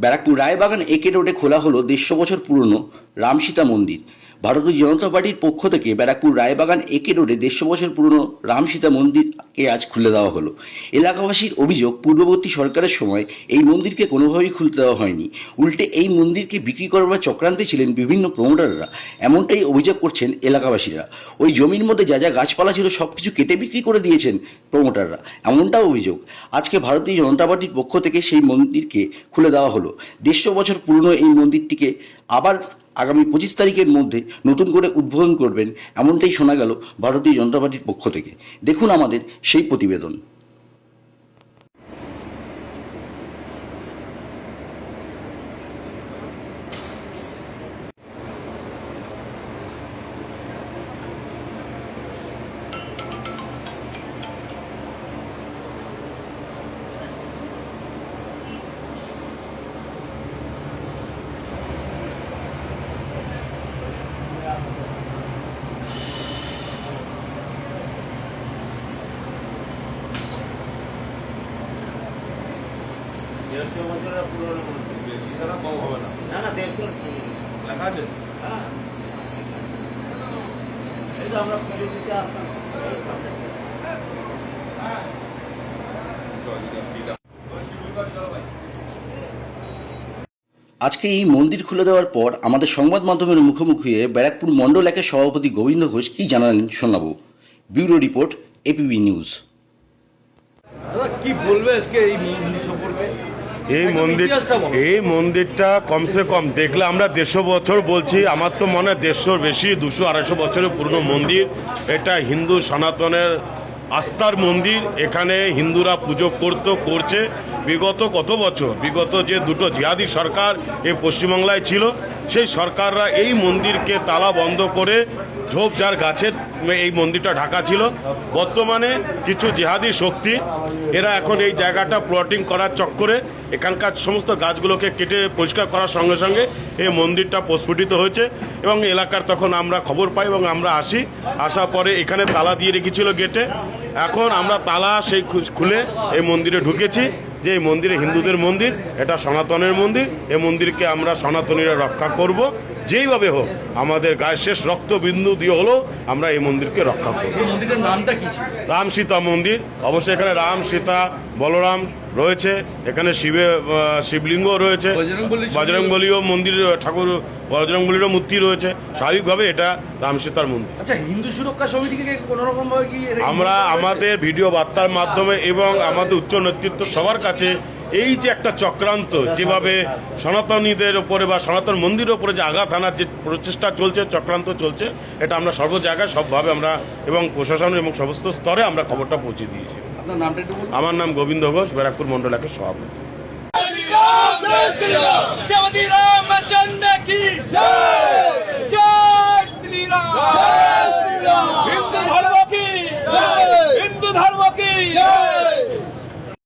ব্যারাকপুর রায়বাগান একে রোডে খোলা হলো 150 বছর পুরনো রামসীতা মন্দির। ভারতীয় জনতা পার্টির পক্ষ থেকে ব্যারাকপুর রায়বাগান একে রোডে 150 বছর পুরনো রামসীতা মন্দিরকে আজ খুলে দেওয়া হলো। এলাকাবাসীর অভিযোগ, পূর্ববর্তী সরকারের সময় এই মন্দিরকে কোনোভাবেই খুলতে দেওয়া হয়নি, উল্টে এই মন্দিরকে বিক্রি করবার চক্রান্তে ছিলেন বিভিন্ন প্রমোটাররা। এমনটাই অভিযোগ করছেন এলাকাবাসীরা। ওই জমির মধ্যে যা যা গাছপালা ছিল সব কিছু কেটে বিক্রি করে দিয়েছেন প্রমোটাররা, এমনটাও অভিযোগ। আজকে ভারতীয় জনতা পার্টির পক্ষ থেকে সেই মন্দিরকে খুলে দেওয়া হলো। 150 বছর পুরনো এই মন্দিরটিকে আবার আগামী 25 তারিখের মধ্যে নতুন করে উদ্বোধন করবেন, এমনটাই শোনা গেল ভারতীয় জনতা পার্টির পক্ষ থেকে। দেখুন আমাদের সেই প্রতিবেদন। দেড়শো বছরের পুরনো মন্দির, বেশি ছাড়া কম হবে না। না না 150 লেখা আছে। হ্যাঁ, এই তো আমরা পুজো দিতে আসতাম। আজকে এই মন্দির খুলে দেওয়ার পর আমাদের সংবাদ মাধ্যমের মুখোমুখি হয়ে ব্যারাকপুর মণ্ডল একের সভাপতি গোবিন্দ ঘোষ কি জানালেন শোনাবো। Bureau report, APB news. কি বলবে আজকে এই মন্দির সম্পর্কে? এই মন্দিরটা কমসে কম দেখলে আমরা 150 বছর বলছি, আমার তো মনে হয় 150 বেশি, 200-250 বছরের পুরনো মন্দির। এটা হিন্দু সনাতনের আস্থার মন্দির। এখানে হিন্দুরা পুজো করছে বিগত কত বছর, বিগত যে দুটো জিহাদি সরকার এই পশ্চিমবাংলায় ছিল, সেই সরকাররা এই মন্দিরকে তালা বন্ধ করে ঝোপঝাড় গাছের এই মন্দিরটা ঢাকা ছিল। বর্তমানে কিছু জিহাদি শক্তি এরা এখন এই জায়গাটা প্লটিং করার চক্করে এখানকার সমস্ত গাছগুলোকে কেটে পরিষ্কার করার সঙ্গে সঙ্গে এই মন্দিরটা প্রস্ফুটিত হয়েছে এবং এলাকার তখন আমরা খবর পাই এবং আমরা আসার পরে এখানে তালা দিয়ে রেখেছিল গেটে। এখন আমরা তালা সেই খুলে এই মন্দিরে ঢুকেছি যে এই মন্দিরে হিন্দুদের মন্দির, এটা সনাতনের মন্দির। এই মন্দিরকে আমরা সনাতনীরা রক্ষা করব, যেইভাবে হোক আমাদের গায়ে শেষ রক্তবিন্দু দিয়ে হলেও আমরা এই মন্দিরকে রক্ষা করব। মন্দিরের নামটা কি? রাম সীতা মন্দির। অবশ্যই এখানে রাম, সীতা, বলরাম রয়েছে, এখানে শিবলিঙ্গ রয়েছে, বজরংবলীও মন্দির, ঠাকুর বজরংবলীরও মূর্তি রয়েছে। স্বাভাবিকভাবে এটা রাম সীতার মন্দির। আচ্ছা, হিন্দু সুরক্ষা সমিতিকে কোনো রকম ভাবে কি আমরা আমাদের ভিডিও বার্তার মাধ্যমে এবং আমাদের উচ্চ নেতৃত্ব সবার কাছে এই যে একটা চক্রান্ত, যেভাবে সনাতনীদের ওপরে বা সনাতন মন্দিরের ওপরে যে আঘাত আনার যে প্রচেষ্টা চলছে, চক্রান্ত চলছে, এটা আমরা সর্ব জায়গায় সবভাবে আমরা এবং প্রশাসন এবং সমস্ত স্তরে আমরা খবরটা পৌঁছে দিয়েছি। আপনার নামটা একটু বলুন। আমার নাম গোবিন্দ ঘোষ, ব্যারাকপুর মণ্ডল একের সভাপতি। श्री राम की जय।